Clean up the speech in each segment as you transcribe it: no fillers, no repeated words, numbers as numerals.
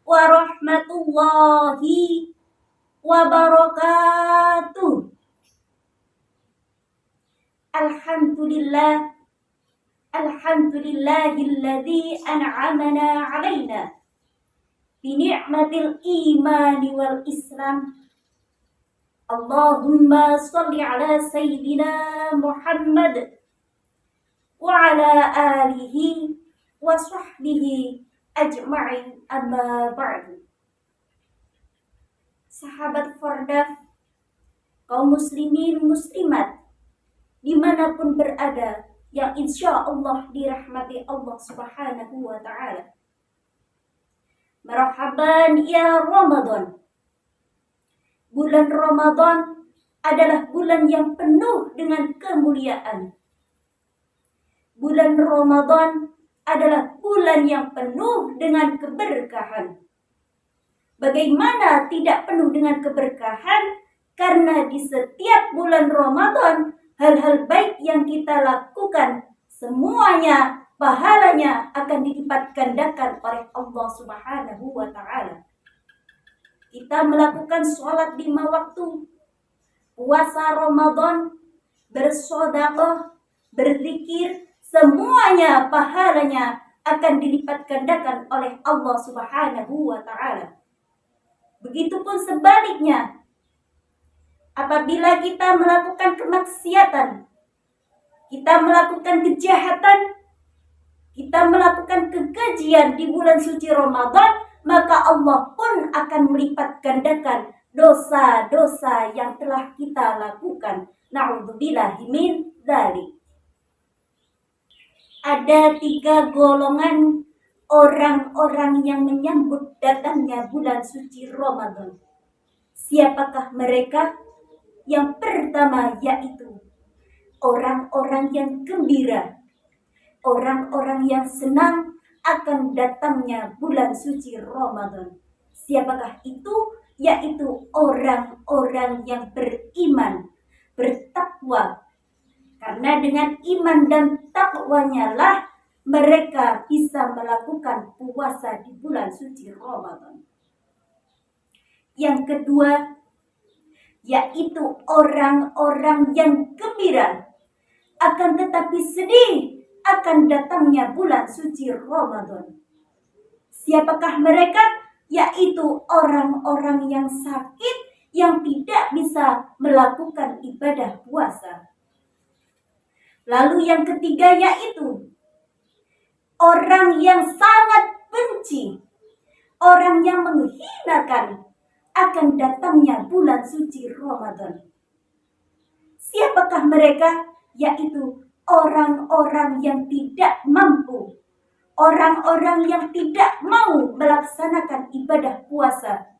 warahmatullahi wabarakatuh. Alhamdulillah, alhamdulillahilladzi an'amana 'alaina bi ni'matil imani wal islam. Allahumma shalli ala sayyidina Muhammad wa ala alihi wa sahbihi ajma'in, amma ba'du. Sahabat Fardaf, kaum muslimin muslimat dimanapun berada yang insya Allah dirahmati Allah subhanahu wa ta'ala. Marhaban ya Ramadan. Bulan Ramadan adalah bulan yang penuh dengan kemuliaan. Bulan Ramadan adalah bulan yang penuh dengan keberkahan. Bagaimana tidak penuh dengan keberkahan? Karena di setiap bulan Ramadan, hal-hal baik yang kita lakukan, semuanya pahalanya akan dilipat gandakan oleh Allah subhanahu wa ta'ala. Kita melakukan sholat 5 waktu, puasa Ramadan, bersedekah, berzikir, semuanya pahalanya akan dilipat gandakan oleh Allah subhanahu wa ta'ala. Begitupun sebaliknya, apabila kita melakukan kemaksiatan, kita melakukan kejahatan, kita melakukan kekejian di bulan suci Ramadan, maka Allah pun akan melipat gandakan dosa-dosa yang telah kita lakukan. Na'udzubillahi min dzalik. Ada 3 golongan orang-orang yang menyambut datangnya bulan suci Ramadan. Siapakah mereka? Yang pertama yaitu orang-orang yang gembira, orang-orang yang senang akan datangnya bulan suci Ramadan. Siapakah itu? Yaitu orang-orang yang beriman, bertakwa. Karena dengan iman dan takwanya lah mereka bisa melakukan puasa di bulan suci Ramadan. Yang kedua, yaitu orang-orang yang gembira, akan tetapi sedih akan datangnya bulan suci Ramadan. Siapakah mereka? Yaitu orang-orang yang sakit, yang tidak bisa melakukan ibadah puasa. Lalu yang ketiga yaitu orang yang sangat benci, orang yang menghinakan akan datangnya bulan suci Ramadan. Siapakah mereka? Yaitu orang-orang yang tidak mampu, orang-orang yang tidak mau melaksanakan ibadah puasa,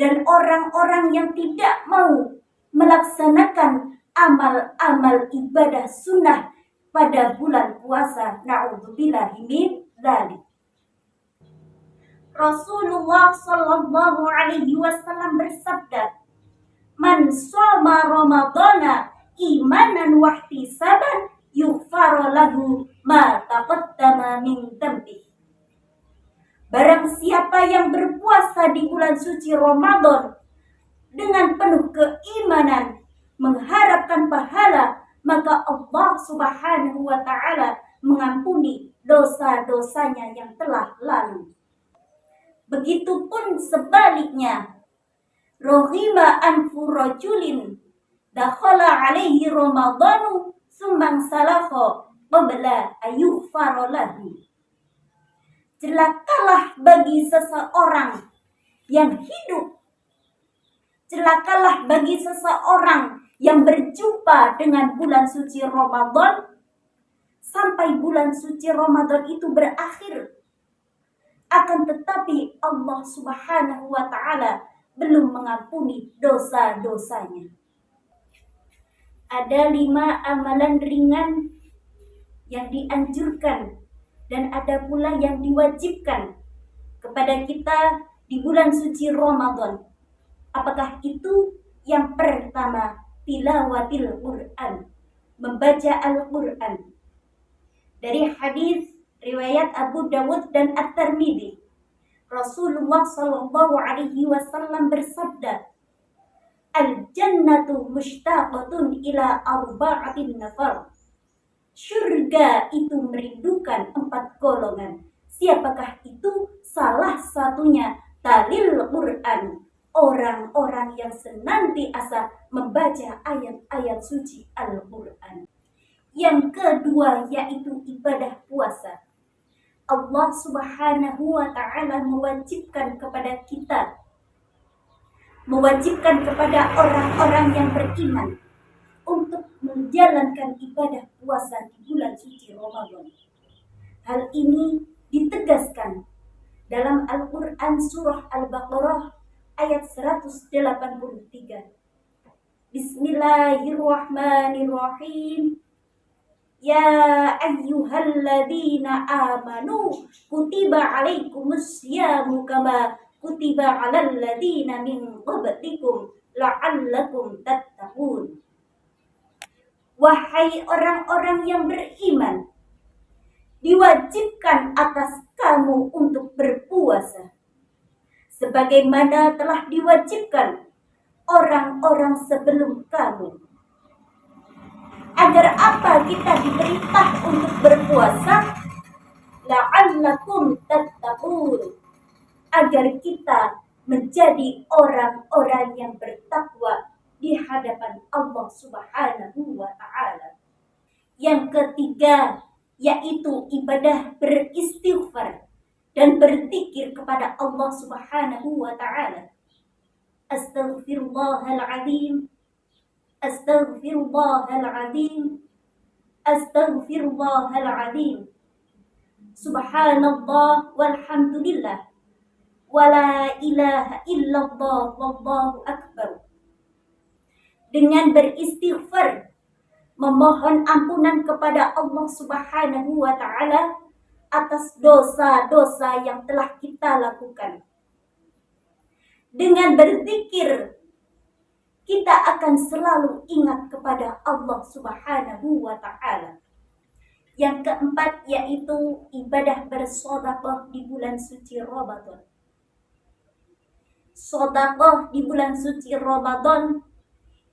dan orang-orang yang tidak mau melaksanakan amal-amal ibadah sunnah pada bulan puasa. Na'udzubillahi min dzalik. Rasulullah sallallahu alaihi wasallam bersabda, "Man shoma Ramadana imanan wa ihtisaban yughfaru lahu ma taqaddama min dhanbi." Barang siapa yang berpuasa di bulan suci Ramadan dengan penuh keimanan, mengharapkan pahala, maka Allah subhanahu wa ta'ala mengampuni dosa-dosanya yang telah lalu. Begitupun sebaliknya, rohima anfu rajulin dakhala alaihi Ramadanu sumbang salafo qabla ayyughfara lahu. Celakalah bagi seseorang yang hidup, celakalah bagi seseorang yang berjumpa dengan bulan suci Ramadan sampai bulan suci Ramadan itu berakhir. Akan tetapi Allah subhanahu wa ta'ala belum mengampuni dosa-dosanya. Ada 5 amalan ringan yang dianjurkan dan ada pula yang diwajibkan kepada kita di bulan suci Ramadan. Apakah itu? Yang pertama, tilawatil Quran, membaca Al-Quran. Dari hadis riwayat Abu Dawud dan At-Tirmidzi, Rasulullah Shallallahu Alaihi Wasallam bersabda, Al-jannatu mushtaqatun ila arba'atin nafar. Surga itu merindukan 4 golongan. Siapakah itu? Salah satunya talil Quran. Orang-orang yang senantiasa membaca ayat-ayat suci Al-Quran. Yang kedua yaitu ibadah puasa. Allah Subhanahu wa Ta'ala mewajibkan kepada kita, mewajibkan kepada orang-orang yang beriman untuk menjalankan ibadah puasa di bulan suci Ramadan. Hal ini ditegaskan dalam Al-Quran surah Al-Baqarah ayat 183. Bismillahirrahmanirrahim. Ya ayyuhalladzina amanu kutiba alaikumus syamu kama kutiba alal ladzina min qablikum la'allakum tattaqun. Wahai orang-orang yang beriman, diwajibkan atas kamu untuk berpuasa sebagaimana telah diwajibkan orang-orang sebelum kamu. Agar apa kita diperintah untuk berpuasa? La'allakum tattaqun. Agar kita menjadi orang-orang yang bertakwa di hadapan Allah Subhanahu wa Ta'ala. Yang ketiga yaitu ibadah beristighfar dan berzikir kepada Allah Subhanahu wa Ta'ala. Astaghfirullahaladzim, astaghfirullahaladzim, astaghfirullahaladzim. Subhanallah walhamdulillah, wala ilaha illallah wallahu akbar. Dengan beristighfar, memohon ampunan kepada Allah Subhanahu wa Ta'ala atas dosa-dosa yang telah kita lakukan. Dengan berzikir, kita akan selalu ingat kepada Allah Subhanahu wa Ta'ala. Yang keempat yaitu ibadah bersedekah di bulan suci Ramadan. Sedekah di bulan suci Ramadan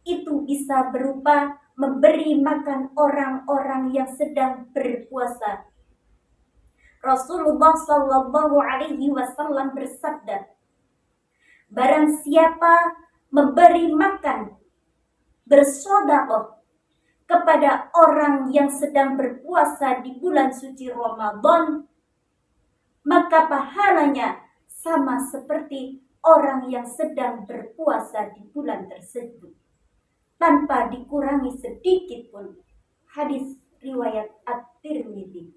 itu bisa berupa memberi makan orang-orang yang sedang berpuasa. Rasulullah Shallallahu Alaihi Wasallam bersabda, barang siapa memberi makan, bersedekah kepada orang yang sedang berpuasa di bulan suci Ramadan, maka pahalanya sama seperti orang yang sedang berpuasa di bulan tersebut, tanpa dikurangi sedikit pun. Hadis riwayat At-Tirmidzi.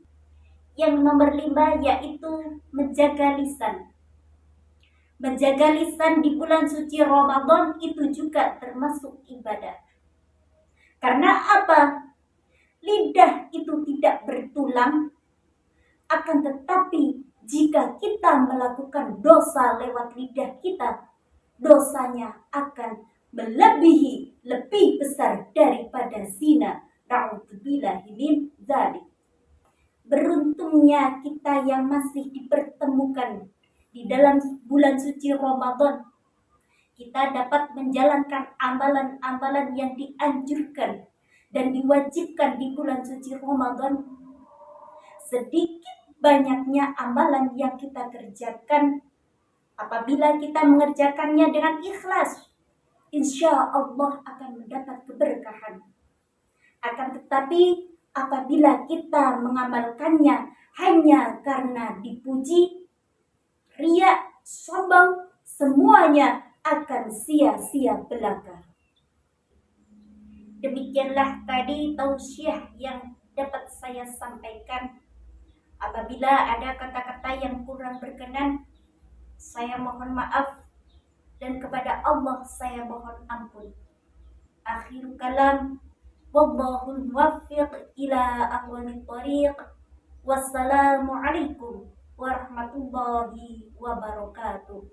Yang nomor 5 yaitu menjaga lisan. Menjaga lisan di bulan suci Ramadan itu juga termasuk ibadah. Karena apa? Lidah itu tidak bertulang, akan tetapi jika kita melakukan dosa lewat lidah kita, dosanya akan melebihi, lebih besar daripada zina. Na'udzubillahi min dzalik. Beruntungnya kita yang masih dipertemukan di dalam bulan suci Ramadan. Kita dapat menjalankan amalan-amalan yang dianjurkan dan diwajibkan di bulan suci Ramadan. Sedikit banyaknya amalan yang kita kerjakan, apabila kita mengerjakannya dengan ikhlas, insya Allah akan mendapat keberkahan. Akan tetapi apabila kita mengamalkannya hanya karena dipuji, riya, sombong, semuanya akan sia-sia belaka. Demikianlah tadi tausiah yang dapat saya sampaikan. Apabila ada kata-kata yang kurang berkenan, saya mohon maaf, dan kepada Allah saya mohon ampun. Akhir kalam, wallahul muwaffiq ila aqwamit thariq. Wassalamualaikum warahmatullahi wabarakatuh.